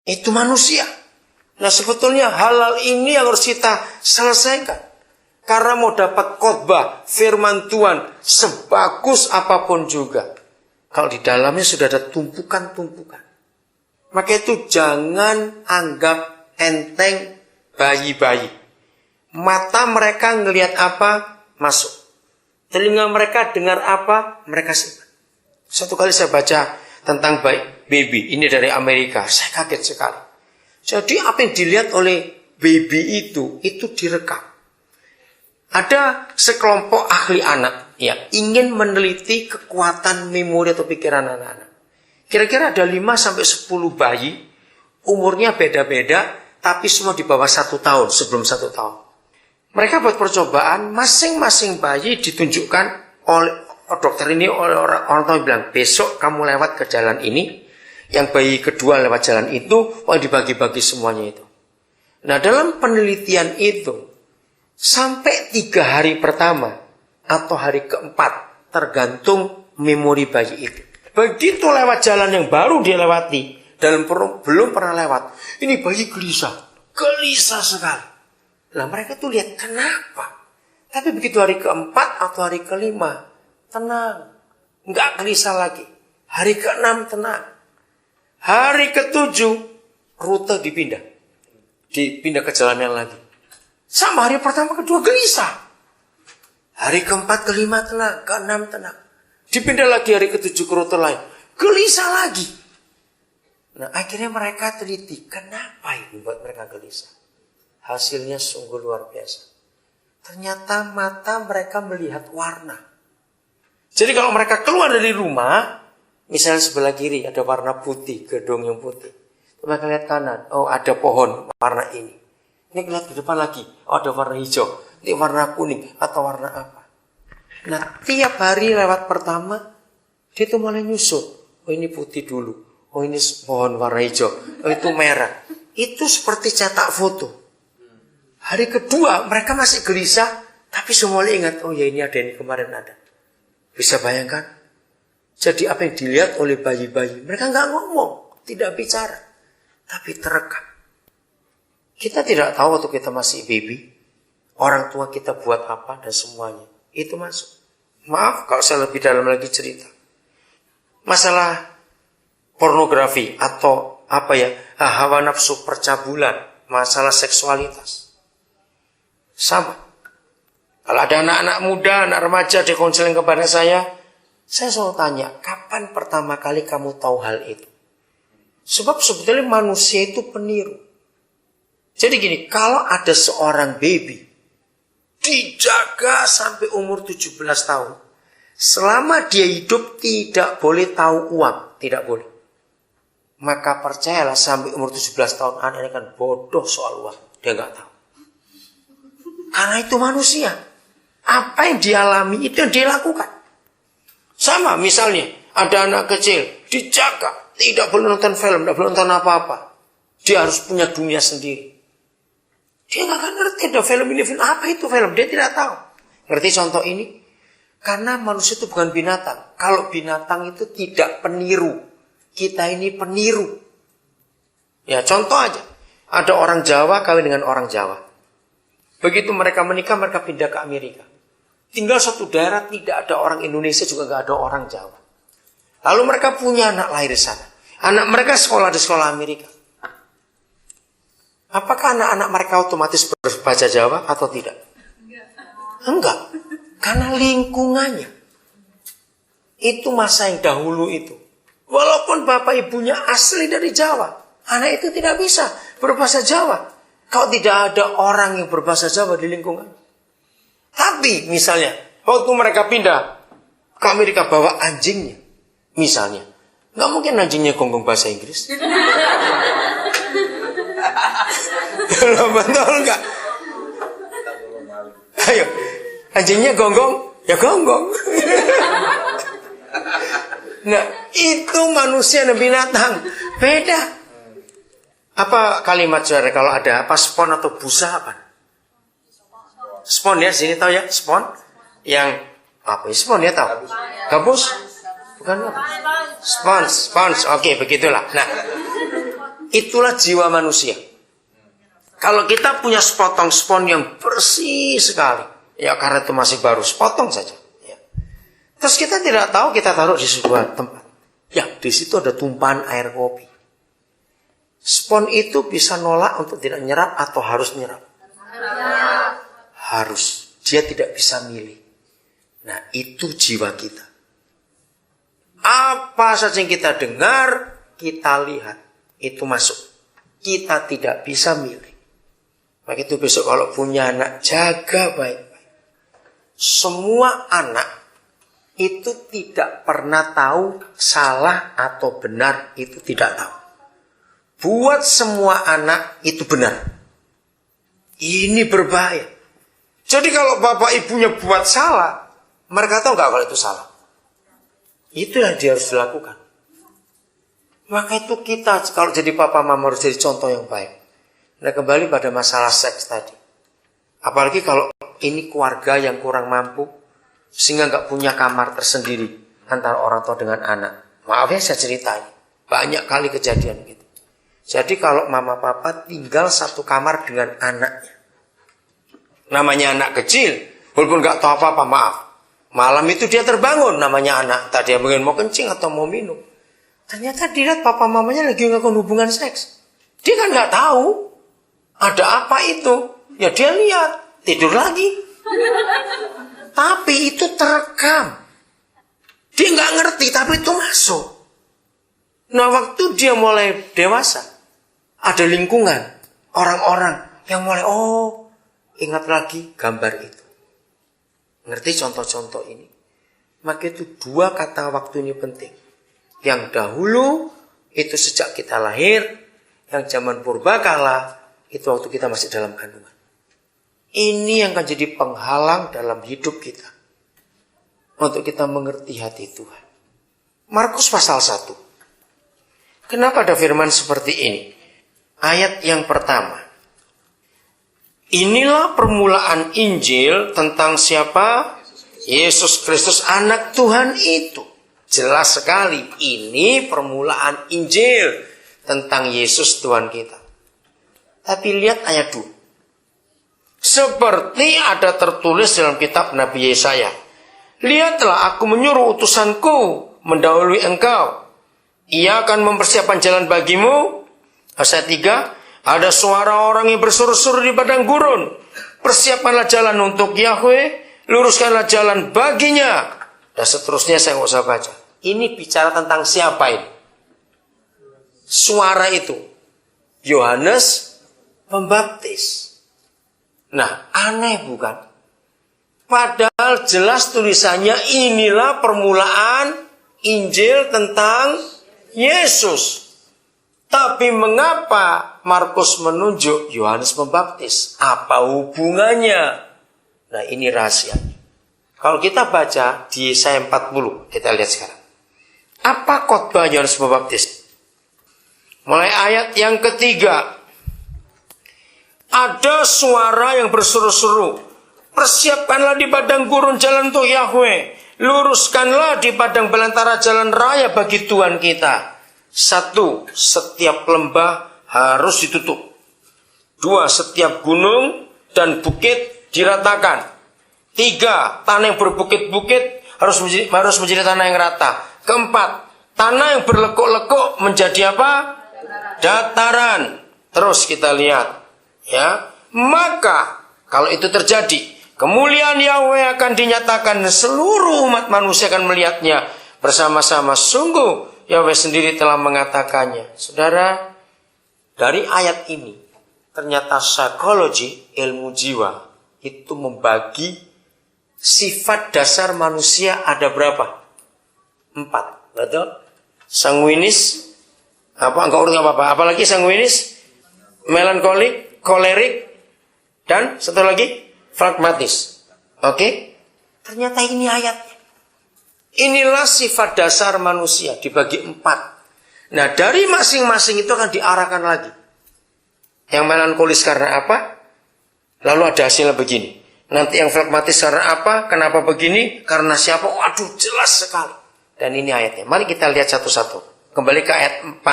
Itu manusia. Nah sebetulnya halal ini yang harus kita selesaikan. Karena mau dapat khotbah, firman Tuhan, sebagus apapun juga, kalau di dalamnya sudah ada tumpukan-tumpukan. Maka itu jangan anggap enteng bayi-bayi. Mata mereka ngelihat apa, masuk. Telinga mereka dengar apa, mereka simpan. Satu kali saya baca tentang baby, ini dari Amerika, saya kaget sekali. Jadi apa yang dilihat oleh baby itu direkam. Ada sekelompok ahli anak yang ingin meneliti kekuatan memori atau pikiran anak-anak. Kira-kira ada 5-10 bayi, umurnya beda-beda, tapi semua di bawah 1 tahun, sebelum 1 tahun. Mereka buat percobaan, masing-masing bayi ditunjukkan oleh dokter ini, oleh orang tua bilang, besok kamu lewat ke jalan ini, yang bayi kedua lewat jalan itu, dibagi-bagi semuanya itu. Nah dalam penelitian itu, sampai 3 hari pertama, atau hari keempat, tergantung memori bayi itu. Begitu lewat jalan yang baru dia lewati, dan belum pernah lewat, ini bayi gelisah sekali. Lah mereka tuh lihat kenapa. Tapi begitu hari keempat atau hari kelima, tenang. Enggak gelisah lagi. Hari keenam tenang. Hari ketujuh, rute dipindah. Dipindah ke jalan yang lagi. Sama hari pertama kedua gelisah. Hari keempat kelima tenang, keenam tenang. Dipindah lagi hari ketujuh ke rute lain. Gelisah lagi. Nah akhirnya mereka teliti. Kenapa ini buat mereka gelisah? Hasilnya sungguh luar biasa. Ternyata mata mereka melihat warna. Jadi kalau mereka keluar dari rumah, misalnya sebelah kiri ada warna putih, gedung yang putih. Mereka lihat kanan, oh ada pohon warna ini. Ini lihat ke depan lagi, oh ada warna hijau. Ini warna kuning atau warna apa. Nah tiap hari lewat pertama, dia tuh mulai nyusun. Oh ini putih dulu, oh ini pohon warna hijau, oh itu merah. Itu seperti cetak foto. Hari kedua mereka masih gelisah, tapi semuanya ingat, oh ya ini ada, ini kemarin ada. Bisa bayangkan? Jadi apa yang dilihat oleh bayi-bayi, mereka nggak ngomong, tidak bicara, tapi terekam. Kita tidak tahu waktu kita masih baby, orang tua kita buat apa dan semuanya. Itu masuk. Maaf kalau saya lebih dalam lagi cerita. Masalah pornografi atau hawa nafsu percabulan, masalah seksualitas. Sama. Kalau ada anak-anak muda, anak remaja di konseling kepada saya selalu tanya, kapan pertama kali kamu tahu hal itu? Sebab sebetulnya manusia itu peniru. Jadi gini, kalau ada seorang baby dijaga sampai umur 17 tahun, selama dia hidup tidak boleh tahu uang, tidak boleh. Maka percayalah sampai umur 17 tahun anak ini kan bodoh soal uang, dia nggak tahu. Karena itu manusia. Apa yang dialami itu yang dia lakukan. Sama misalnya ada anak kecil dijaga, tidak boleh nonton film, tidak boleh nonton apa-apa. Dia harus punya dunia sendiri. Dia nggak akan ngerti ada film ini, film apa itu film, dia tidak tahu. Ngerti contoh ini? Karena manusia itu bukan binatang. Kalau binatang itu tidak peniru. Kita ini peniru. Ya contoh aja. Ada orang Jawa kawin dengan orang Jawa. Begitu mereka menikah, mereka pindah ke Amerika. Tinggal satu daerah, tidak ada orang Indonesia, juga nggak ada orang Jawa. Lalu mereka punya anak lahir di sana. Anak mereka sekolah di sekolah Amerika. Apakah anak-anak mereka otomatis berbahasa Jawa atau tidak? Enggak. Karena lingkungannya. Itu masa yang dahulu itu. Walaupun bapak ibunya asli dari Jawa, anak itu tidak bisa berbahasa Jawa. Kalau tidak ada orang yang berbahasa Jawa di lingkungan. Tapi misalnya, waktu mereka pindah ke Amerika bawa anjingnya. Misalnya, nggak mungkin anjingnya gonggong bahasa Inggris. Betul nggak? Ayo, anjingnya gonggong, ya gonggong. Nah, itu manusia dan binatang. Beda. Apa kalimat saudara kalau ada apa spon atau busa apa? Spon ya, sini tahu ya, spon. Yang apa ya, spon ya tahu? Gabus? Bukan apa? Spons. Oke, begitulah. Nah, Itulah jiwa manusia. Kalau kita punya sepotong spons yang bersih sekali, ya karena itu masih baru, sepotong saja. Ya. Terus kita tidak tahu, kita taruh di sebuah tempat. Ya, di situ ada tumpahan air kopi. Spons itu bisa nolak untuk tidak nyerap atau harus nyerap? Harus. Dia tidak bisa milih. Nah, itu jiwa kita. Apa saja yang kita dengar, kita lihat, itu masuk. Kita tidak bisa milih. Maka itu besok kalau punya anak, jaga baik-baik. Semua anak itu tidak pernah tahu salah atau benar, itu tidak tahu. Buat semua anak itu benar. Ini berbahaya. Jadi kalau bapak ibunya buat salah, mereka tahu nggak kalau itu salah? Itu yang dia harus dilakukan. Maka itu kita kalau jadi papa mama harus jadi contoh yang baik. Nah kembali pada masalah seks tadi. Apalagi kalau ini keluarga yang kurang mampu, sehingga nggak punya kamar tersendiri antara orang tua dengan anak. Maaf ya saya ceritain. Banyak kali kejadian gitu. Jadi kalau mama papa tinggal satu kamar dengan anaknya. Namanya anak kecil, walaupun nggak tahu apa-apa, maaf. Malam itu dia terbangun, namanya anak. Tadi dia mungkin mau kencing atau mau minum. Ternyata dilihat papa mamanya lagi ngelakuin hubungan seks. Dia kan nggak tahu ada apa itu. Ya dia lihat, tidur lagi. Tapi itu terekam. Dia nggak ngerti, tapi itu masuk. Nah waktu dia mulai dewasa, ada lingkungan, orang-orang yang mulai, ingat lagi gambar itu. Ngerti contoh-contoh ini? Maka itu dua kata waktu ini penting. Yang dahulu, itu sejak kita lahir. Yang zaman purbakala, itu waktu kita masih dalam kandungan. Ini yang akan jadi penghalang dalam hidup kita. Untuk kita mengerti hati Tuhan. Markus pasal 1. Kenapa ada firman seperti ini? Ayat yang pertama. Inilah permulaan Injil tentang siapa? Yesus Kristus anak Tuhan itu. Jelas sekali. Ini permulaan Injil tentang Yesus Tuhan kita. Tapi lihat ayat 2. Seperti ada tertulis dalam kitab Nabi Yesaya. Lihatlah aku menyuruh utusanku mendahului engkau. Ia akan mempersiapkan jalan bagimu. Ayat 3. Ada suara orang yang berseru-seru di padang gurun. Persiapkanlah jalan untuk Yahweh. Luruskanlah jalan baginya. Dan seterusnya saya nggak usah baca. Ini bicara tentang siapa ini? Suara itu. Yohanes Pembaptis. Nah, aneh bukan? Padahal jelas tulisannya inilah permulaan Injil tentang Yesus. Tapi mengapa Markus menunjuk Yohanes Pembaptis? Apa hubungannya? Nah ini rahasianya. Kalau kita baca di Yesaya 40, kita lihat sekarang. Apa khotbah Yohanes Pembaptis? Mulai ayat yang ketiga. Ada suara yang berseru-seru. Persiapkanlah di padang gurun jalan untuk Yahweh. Luruskanlah di padang belantara jalan raya bagi Tuhan kita. 1. Setiap lembah harus ditutup. 2. Setiap gunung dan bukit diratakan. 3. Tanah yang berbukit-bukit harus menjadi tanah yang rata. 4. Tanah yang berlekuk-lekuk menjadi apa? Dataran. Terus kita lihat. Ya, maka kalau itu terjadi, kemuliaan Yahweh akan dinyatakan dan seluruh umat manusia akan melihatnya bersama-sama. Sungguh Yahweh sendiri telah mengatakannya. Saudara, dari ayat ini ternyata psikologi, ilmu jiwa itu membagi sifat dasar manusia ada berapa? 4, betul? Sanguinis, enggak urut apa-apa. Apalagi sanguinis, melankolik, kolerik, dan satu lagi pragmatis. Oke? Ternyata ini ayatnya. Inilah sifat dasar manusia dibagi 4. Nah dari masing-masing itu akan diarahkan lagi. Yang melankolis karena apa? Lalu ada hasilnya begini. Nanti yang pragmatis karena apa? Kenapa begini? Karena siapa? Waduh jelas sekali. Dan ini ayatnya. Mari kita lihat satu-satu. Kembali ke ayat 4.